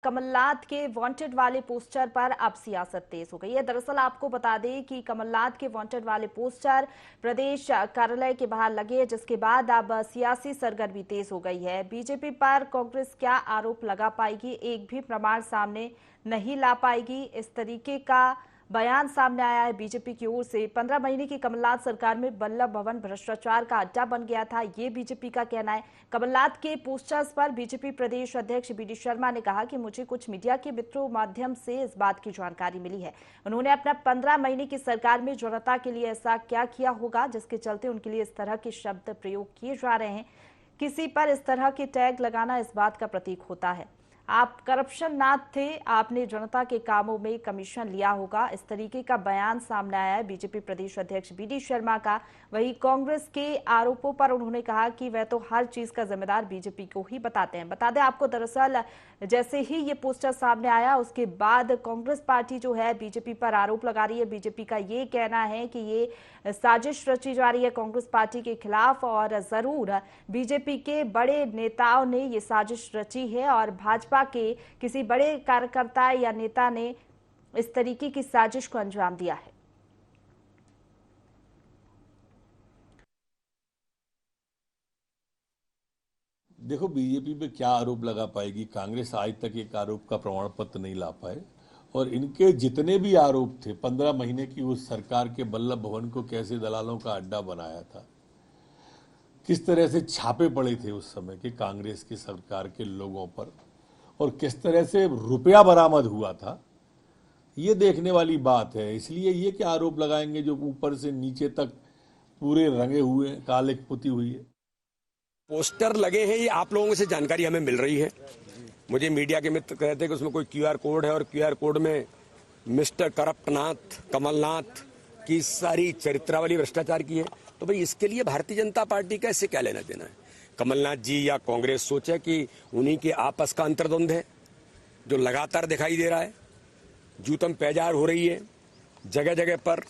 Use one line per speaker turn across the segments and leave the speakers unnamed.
कमलनाथ के वांटेड वाले पोस्टर पर अब सियासत तेज हो गई है। दरअसल आपको बता दें कि कमलनाथ के वांटेड वाले पोस्टर प्रदेश कार्यालय के बाहर लगे, जिसके बाद अब सियासी सरगर्मी तेज हो गई है। बीजेपी पर कांग्रेस क्या आरोप लगा पाएगी, एक भी प्रमाण सामने नहीं ला पाएगी, इस तरीके का बयान सामने आया है बीजेपी की ओर से। 15 महीने की कमलनाथ सरकार में बल्लभ भवन भ्रष्टाचार का अड्डा बन गया था, ये बीजेपी का कहना है। कमलनाथ के पोस्टर्स पर बीजेपी प्रदेश अध्यक्ष बीडी शर्मा ने कहा कि मुझे कुछ मीडिया के मित्रों माध्यम से इस बात की जानकारी मिली है। उन्होंने अपना 15 महीने की सरकार में जनता के लिए ऐसा क्या किया होगा जिसके चलते उनके लिए इस तरह के शब्द प्रयोग किए जा रहे हैं। किसी पर इस तरह के टैग लगाना इस बात का प्रतीक होता है आप करप्शन नाथ थे, आपने जनता के कामों में कमीशन लिया होगा, इस तरीके का बयान सामने आया है बीजेपी प्रदेश अध्यक्ष बीडी शर्मा का। वहीं कांग्रेस के आरोपों पर उन्होंने कहा कि वह तो हर चीज का जिम्मेदार बीजेपी को ही बताते हैं। बता दें आपको, दरअसल जैसे ही ये पोस्टर सामने आया उसके बाद कांग्रेस पार्टी जो है बीजेपी पर आरोप लगा रही है। बीजेपी का ये कहना है कि ये साजिश रची जा रही है कांग्रेस पार्टी के खिलाफ, और जरूर बीजेपी के बड़े नेताओं ने ये साजिश रची है और भाजपा के किसी बड़े कार्यकर्ता या नेता ने इस तरीके की साजिश को अंजाम दिया है।
देखो, बीजेपी पे क्या आरोप लगा पाएगी। कांग्रेस आज तक एक आरोप का प्रमाण पत्र नहीं ला पाए, और इनके जितने भी आरोप थे, 15 महीने की उस सरकार के बल्लभ भवन को कैसे दलालों का अड्डा बनाया था, किस तरह से छापे पड़े थे उस समय के कांग्रेस की सरकार के लोगों पर, और किस तरह से रुपया बरामद हुआ था, ये देखने वाली बात है। इसलिए ये क्या आरोप लगाएंगे जो ऊपर से नीचे तक पूरे रंगे हुए, काले पुती हुई है।
पोस्टर लगे हैं, ये आप लोगों से जानकारी हमें मिल रही है। मुझे मीडिया के मित्र कहते हैं कि उसमें कोई क्यूआर कोड है, और क्यूआर कोड में मिस्टर करप्टनाथ कमलनाथ की सारी चरित्रावली भ्रष्टाचार की है। तो भाई इसके लिए भारतीय जनता पार्टी का इससे क्या लेना देना है। कमलनाथ जी या कांग्रेस सोचे कि उन्हीं के आपस का अंतर्द्वंद है जो लगातार दिखाई दे रहा है। जूतम पैजार हो रही है, जगह जगह पर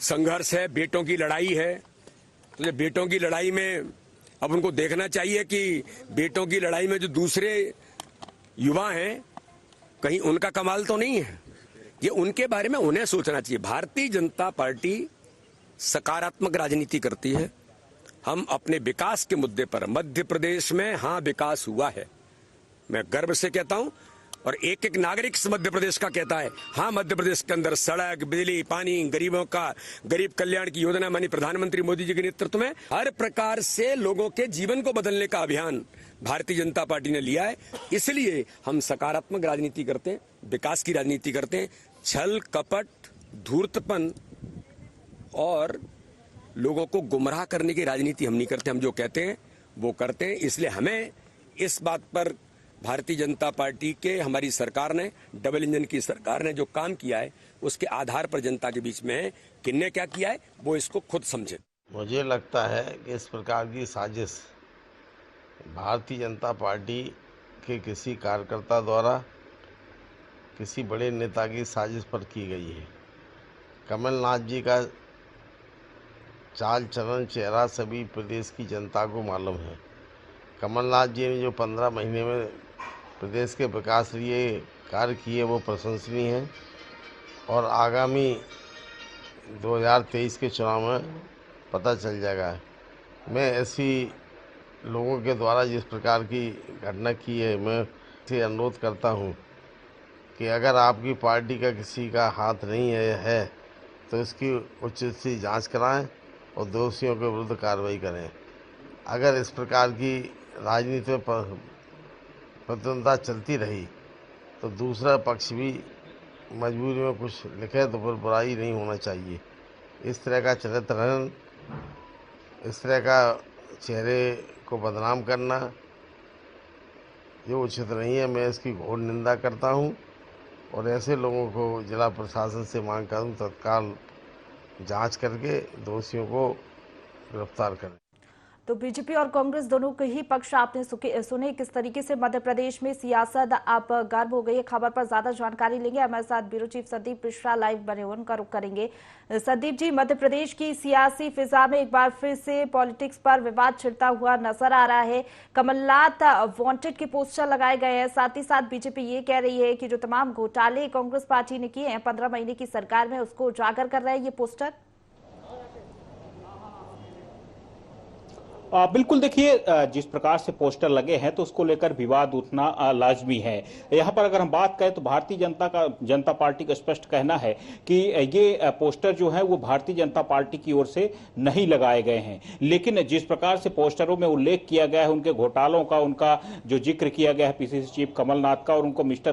संघर्ष है, बेटों की लड़ाई है। तो बेटों की लड़ाई में अब उनको देखना चाहिए कि बेटों की लड़ाई में जो दूसरे युवा हैं, कहीं उनका कमाल तो नहीं है। ये उनके बारे में उन्हें सोचना चाहिए। भारतीय जनता पार्टी सकारात्मक राजनीति करती है। हम अपने विकास के मुद्दे पर, मध्य प्रदेश में हाँ विकास हुआ है, मैं गर्व से कहता हूं, और एक एक नागरिक मध्य प्रदेश का कहता है हाँ मध्य प्रदेश के अंदर सड़क, बिजली, पानी, गरीबों का गरीब कल्याण की योजना मानी प्रधानमंत्री मोदी जी के नेतृत्व में हर प्रकार से लोगों के जीवन को बदलने का अभियान भारतीय जनता पार्टी ने लिया है। इसलिए हम सकारात्मक राजनीति करते हैं, विकास की राजनीति करते हैं। छल कपट, धूर्तपन और लोगों को गुमराह करने की राजनीति हम नहीं करते। हम जो कहते हैं वो करते हैं। इसलिए हमें इस बात पर भारतीय जनता पार्टी के, हमारी सरकार ने, डबल इंजन की सरकार ने जो काम किया है उसके आधार पर जनता के बीच में है। किन्ने क्या किया है वो इसको खुद समझे।
मुझे लगता है कि इस प्रकार की साजिश भारतीय जनता पार्टी के किसी कार्यकर्ता द्वारा किसी बड़े नेता की साजिश पर की गई है। कमलनाथ जी का चाल चलन चेहरा सभी प्रदेश की जनता को मालूम है। कमलनाथ जी ने जो 15 महीने में प्रदेश के विकास लिए कार्य किए वो प्रशंसनीय हैं, और आगामी 2023 के चुनाव में पता चल जाएगा। मैं ऐसी लोगों के द्वारा जिस प्रकार की घटना की है, मैं इसे अनुरोध करता हूं कि अगर आपकी पार्टी का किसी का हाथ नहीं है तो इसकी उचित सी जांच कराएं और दोषियों के विरुद्ध कार्रवाई करें। अगर इस प्रकार की राजनीति में प्रतिद्वंद्विता चलती रही तो दूसरा पक्ष भी मजबूरी में कुछ लिखे तो फिर बुराई नहीं होना चाहिए। इस तरह का चरित्रहनन, इस तरह का चेहरे को बदनाम करना जो उचित नहीं है, मैं इसकी घोर निंदा करता हूं, और ऐसे लोगों को जिला प्रशासन से मांग करूं तत्काल जांच करके दोषियों को गिरफ्तार करें।
तो बीजेपी और कांग्रेस दोनों के ही पक्ष आपने सुने। किस तरीके से मध्य प्रदेश में सियासत आप गर्म हो गई है, खबर पर ज्यादा जानकारी लेंगे। हमारे साथ bureau chief Sandeep Mishra live बने हुए, उनका रुख करेंगे। संदीप जी, मध्य प्रदेश की सियासी फिजा में एक बार फिर से पॉलिटिक्स पर विवाद छिड़ता हुआ नजर आ रहा है। कमलनाथ वांटेड के पोस्टर लगाए गए हैं, साथ ही साथ बीजेपी ये कह रही है कि जो तमाम घोटाले कांग्रेस पार्टी ने किए हैं 15 महीने की सरकार में, उसको उजागर कर रहा है ये पोस्टर।
बिल्कुल, देखिए जिस प्रकार से पोस्टर लगे हैं तो उसको लेकर विवाद उठना लाजमी है। यहाँ पर अगर हम बात करें तो भारतीय जनता पार्टी का स्पष्ट कहना है कि ये पोस्टर जो है वो भारतीय जनता पार्टी की ओर से नहीं लगाए गए हैं, लेकिन जिस प्रकार से पोस्टरों में उल्लेख किया गया है उनके घोटालों का, उनका जो जिक्र किया गया है पीसीसी चीफ कमलनाथ का, और उनको मिस्टर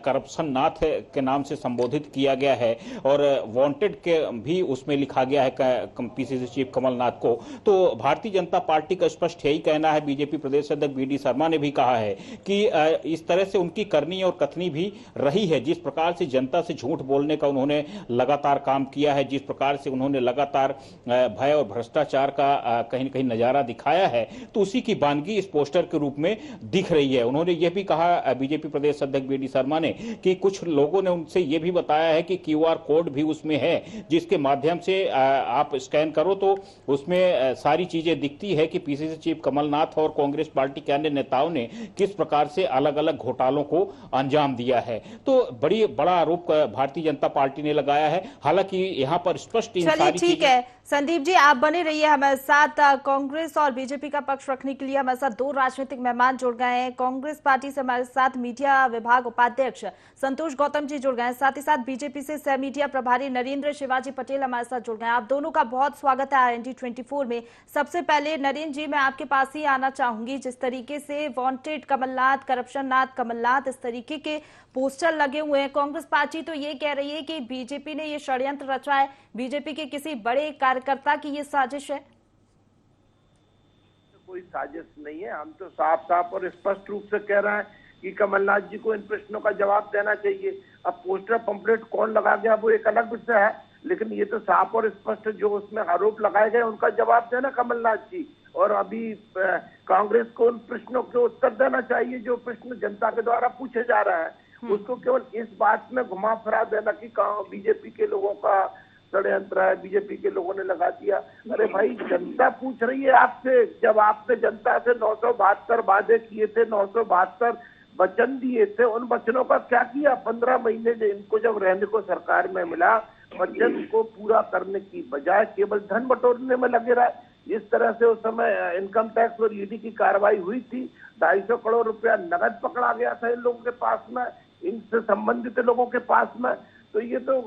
करप्शन नाथ के नाम से संबोधित किया गया है, और वांटेड के भी उसमें लिखा गया है पीसीसी चीफ कमलनाथ को। तो भारतीय जनता पार्टी का स्पष्ट यही कहना है, बीजेपी प्रदेश अध्यक्ष बीडी शर्मा ने भी कहा है कि इस तरह से उनकी करनी और कथनी भी रही है। जिस प्रकार से जनता से झूठ बोलने का उन्होंने लगातार काम किया है, जिस प्रकार से उन्होंने लगातार भय और भ्रष्टाचार का कहीं न कहीं नजारा दिखाया है, तो उसी की बानगी इस पोस्टर के रूप में दिख रही है। उन्होंने यह भी कहा बीजेपी प्रदेश अध्यक्ष बीडी शर्मा ने कि कुछ लोगों ने उनसे यह भी बताया है कि क्यूआर कोड भी उसमें है, जिसके माध्यम से आप स्कैन करो तो उसमें सारी चीजें दिखती है कि पीसीसी चीफ कमलनाथ और कांग्रेस पार्टी के अन्य नेताओं ने किस प्रकार से अलग अलग घोटालों को अंजाम दिया है। तो बड़ा आरोप भारतीय जनता पार्टी ने लगाया है। हालांकि यहां पर स्पष्ट इन सारी
ठीक है संदीप जी, आप बने रहिए हमारे साथ। कांग्रेस और बीजेपी का पक्ष रखने के लिए हमारे साथ दो राजनीतिक मेहमान जुड़ गए हैं। कांग्रेस पार्टी से हमारे साथ मीडिया विभाग उपाध्यक्ष संतोष गौतम जी जुड़ गए हैं, साथ ही साथ बीजेपी से सह मीडिया प्रभारी नरेंद्र शिवाजी पटेल हमारे साथ जुड़ गए हैं। आप दोनों का बहुत स्वागत है RNT 24 में। सबसे पहले नरेंद्र जी, मैं आपके पास ही आना चाहूंगी। जिस तरीके से वांटेड कमलनाथ, करप्शन नाथ कमलनाथ, इस तरीके के पोस्टर लगे हुए हैं, कांग्रेस पार्टी तो ये कह रही है कि बीजेपी ने ये षड्यंत्र रचा है, बीजेपी के किसी बड़े कार्यकर्ता की ये साजिश है।
कोई साजिश नहीं है, हम तो साफ साफ और स्पष्ट रूप से कह रहे हैं कि कमलनाथ जी को इन प्रश्नों का जवाब देना चाहिए। अब पोस्टर पंपलेट कौन लगा गया वो एक अलग विषय है, लेकिन ये तो साफ और स्पष्ट जो उसमें आरोप लगाए गए उनका जवाब देना कमलनाथ जी, और अभी कांग्रेस को उन प्रश्नों के उत्तर देना चाहिए जो प्रश्न जनता के द्वारा पूछे जा रहे हैं। उसको केवल इस बात में घुमा फिरा देना कि बीजेपी के लोगों का षड्यंत्र है, बीजेपी के लोगों ने लगा दिया। अरे भाई, जनता पूछ रही है आपसे। जब आपने जनता से 972 वादे किए थे, 972 वचन दिए थे, उन वचनों का क्या किया? 15 महीने इनको जब रहने को सरकार में मिला, वचन को पूरा करने की बजाय केवल धन बटोरने में लगे रहे। इस तरह से उस समय इनकम टैक्स और ईडी की कार्रवाई हुई थी, 250 करोड़ रुपया नगद पकड़ा गया था इन लोगों के पास में, इनसे संबंधित लोगों के पास में। तो ये तो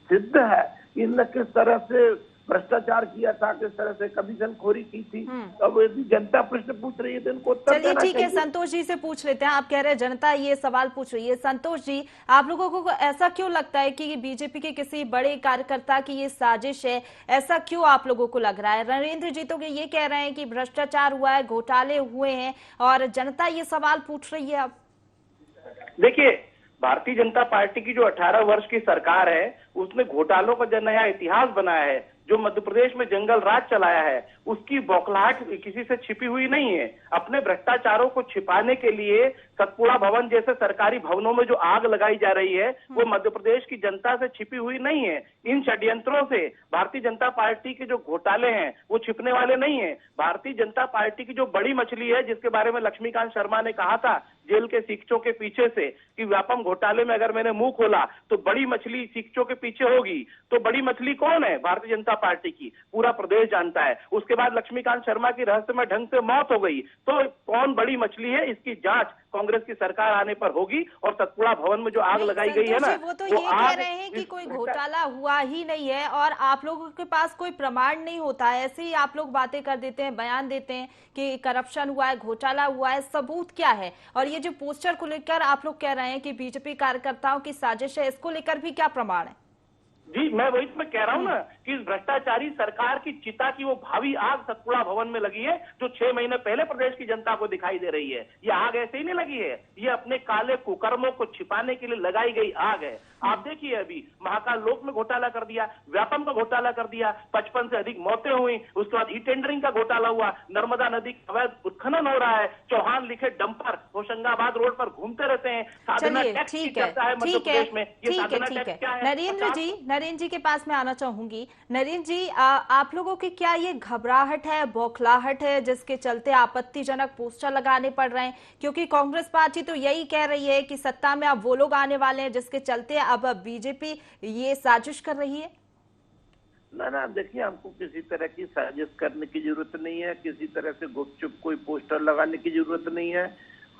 सिद्ध है कि इनने किस तरह से भ्रष्टाचार किया था, किस तरह से कमीशनखोरी की थी। अब यदि जनता प्रश्न पूछ रही है तो इनको उत्तर देना चाहिए।
ठीक है, संतोष जी से पूछ लेते हैं। आप कह रहे हैं जनता ये सवाल पूछ रही है। संतोष जी, आप लोगों को ऐसा क्यों लगता है कि बीजेपी के किसी बड़े कार्यकर्ता की ये साजिश है? ऐसा क्यों आप लोगों को लग रहा है? नरेंद्र जी तो ये कह रहे हैं कि भ्रष्टाचार हुआ है, घोटाले हुए हैं, और जनता ये सवाल पूछ रही है। अब
देखिए, भारतीय जनता पार्टी की जो 18 वर्ष की सरकार है उसने घोटालों का जो नया इतिहास बनाया है, जो मध्य प्रदेश में जंगल राज चलाया है, उसकी बौखलाहट किसी से छिपी हुई नहीं है। अपने भ्रष्टाचारों को छिपाने के लिए सतपुड़ा भवन जैसे सरकारी भवनों में जो आग लगाई जा रही है वो मध्य प्रदेश की जनता से छिपी हुई नहीं है। इन षड्यंत्रों से भारतीय जनता पार्टी के जो घोटाले हैं वो छिपने वाले नहीं है। भारतीय जनता पार्टी की जो बड़ी मछली है, जिसके बारे में लक्ष्मीकांत शर्मा ने कहा था जेल के सीकचों के पीछे से कि व्यापम घोटाले में अगर मैंने मुंह खोला तो बड़ी मछली सीकचों के पीछे होगी, तो बड़ी मछली कौन है? भारतीय जनता पार्टी की पूरा प्रदेश जानता है। उसके बाद लक्ष्मीकांत शर्मा की रहस्यमय ढंग से मौत हो गई, तो कौन बड़ी मछली है इसकी जांच कांग्रेस की सरकार आने पर होगी। और सतपुड़ा भवन में जो आग लगाई गई है ना,
वो तो ये कह रहे हैं कि कोई घोटाला हुआ ही नहीं है और आप लोगों के पास कोई प्रमाण नहीं होता है, ऐसे ही आप लोग बातें कर देते हैं, बयान देते हैं कि करप्शन हुआ है, घोटाला हुआ है। सबूत क्या है? और ये जो पोस्टर को लेकर आप लोग कह रहे हैं कि बीजेपी कार्यकर्ताओं की साजिश है, इसको लेकर भी क्या प्रमाण है?
जी, मैं वही तो मैं कह रहा हूँ ना कि इस भ्रष्टाचारी सरकार की चिता की वो भावी आग सतपुड़ा भवन में लगी है, जो 6 महीने पहले प्रदेश की जनता को दिखाई दे रही है। ये आग ऐसे ही नहीं लगी है, ये अपने काले कुकर्मों को छिपाने के लिए लगाई गई आग है। आप देखिए, अभी महाकाल लोक में घोटाला कर दिया, व्यापम का घोटाला कर दिया, 55 से अधिक मौतें हुई, उसके बाद ई टेंडरिंग का घोटाला हुआ, नर्मदा नदी का अवैध उत्खनन हो रहा है, चौहान लिखे डंपर होशंगाबाद रोड पर घूमते रहते हैं, साधना
चलिए
टैक्स की
ठीक है,
चर्चा है मध्य
ठीक है,
प्रदेश में। ये
ठीक है,
साधना
ठीक है।
टैक्स क्या है?
नरेंद्र जी के पास मैं आना चाहूंगी। नरेंद्र जी, आप लोगों की क्या ये घबराहट है, बौखलाहट है, जिसके चलते आपत्तिजनक पोस्टर लगाने पड़ रहे हैं? क्योंकि कांग्रेस पार्टी तो यही कह रही है कि सत्ता में अब वो लोग आने वाले हैं जिसके चलते अब बीजेपी ये साजिश कर रही है।
ना देखिए, हमको किसी तरह की साजिश करने की जरूरत नहीं है, किसी तरह से गुपचुप कोई पोस्टर लगाने की जरूरत नहीं है।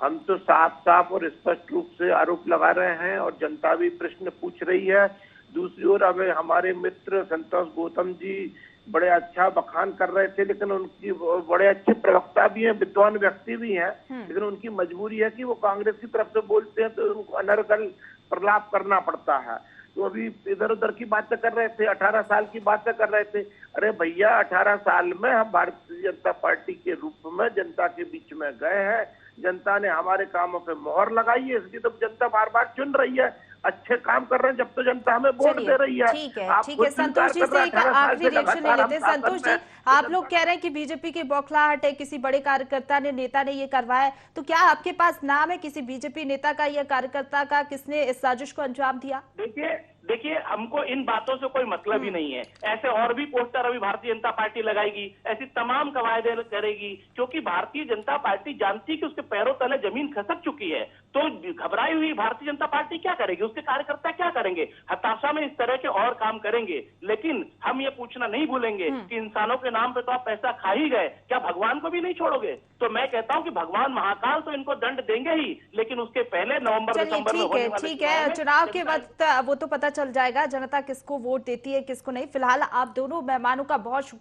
हम तो साफ साफ और स्पष्ट रूप से आरोप लगा रहे हैं और जनता भी प्रश्न पूछ रही है। दूसरी ओर अब हमारे मित्र संतोष गौतम जी बड़े अच्छा बखान कर रहे थे, लेकिन उनकी बड़े अच्छे प्रवक्ता भी हैं, विद्वान व्यक्ति भी हैं, लेकिन उनकी मजबूरी है कि वो कांग्रेस की तरफ से बोलते हैं तो उनको अनर्गल प्रलाप करना पड़ता है। तो अभी इधर उधर की बातें कर रहे थे, 18 साल की बातें कर रहे थे। अरे भैया, 18 साल में हम भारतीय जनता पार्टी के रूप में जनता के बीच में गए हैं, जनता ने हमारे कामों पे मोहर लगाई है, इसलिए तो जनता बार बार चुन रही है। अच्छे काम कर रहे हैं जब तो जनता हमें वोट दे रही है।
ठीक है, ठीक है। संतोष जी से एक आखिरी रिएक्शन ले लेते हैं। संतोष जी, आप लोग कह रहे हैं कि बीजेपी की बौखलाहट है, किसी बड़े कार्यकर्ता ने, नेता ने ये करवाया, तो क्या आपके पास नाम है किसी बीजेपी नेता का या कार्यकर्ता का, किसने इस साजिश को अंजाम दिया?
देखिए, हमको इन बातों से कोई मतलब ही नहीं है। ऐसे और भी पोस्टर अभी भारतीय जनता पार्टी लगाएगी, ऐसी तमाम कवायदे करेगी, क्योंकि भारतीय जनता पार्टी जानती है कि उसके पैरों तले जमीन खसक चुकी है। तो घबराई हुई भारतीय जनता पार्टी क्या करेगी, उसके कार्यकर्ता क्या करेंगे? हताशा में इस तरह के और काम करेंगे। लेकिन हम ये पूछना नहीं भूलेंगे कि इंसानों के नाम पे तो आप पैसा खा ही गए, क्या भगवान को भी नहीं छोड़ोगे? तो मैं कहता हूँ कि भगवान महाकाल तो इनको दंड देंगे ही, लेकिन उसके पहले नवंबर दिसंबर में होने वाले
ठीक है, चुनाव के वक्त वो तो पता चल जाएगा जनता किसको वोट देती है, किसको नहीं। फिलहाल आप दोनों मेहमानों का बहुत शुक्रिया।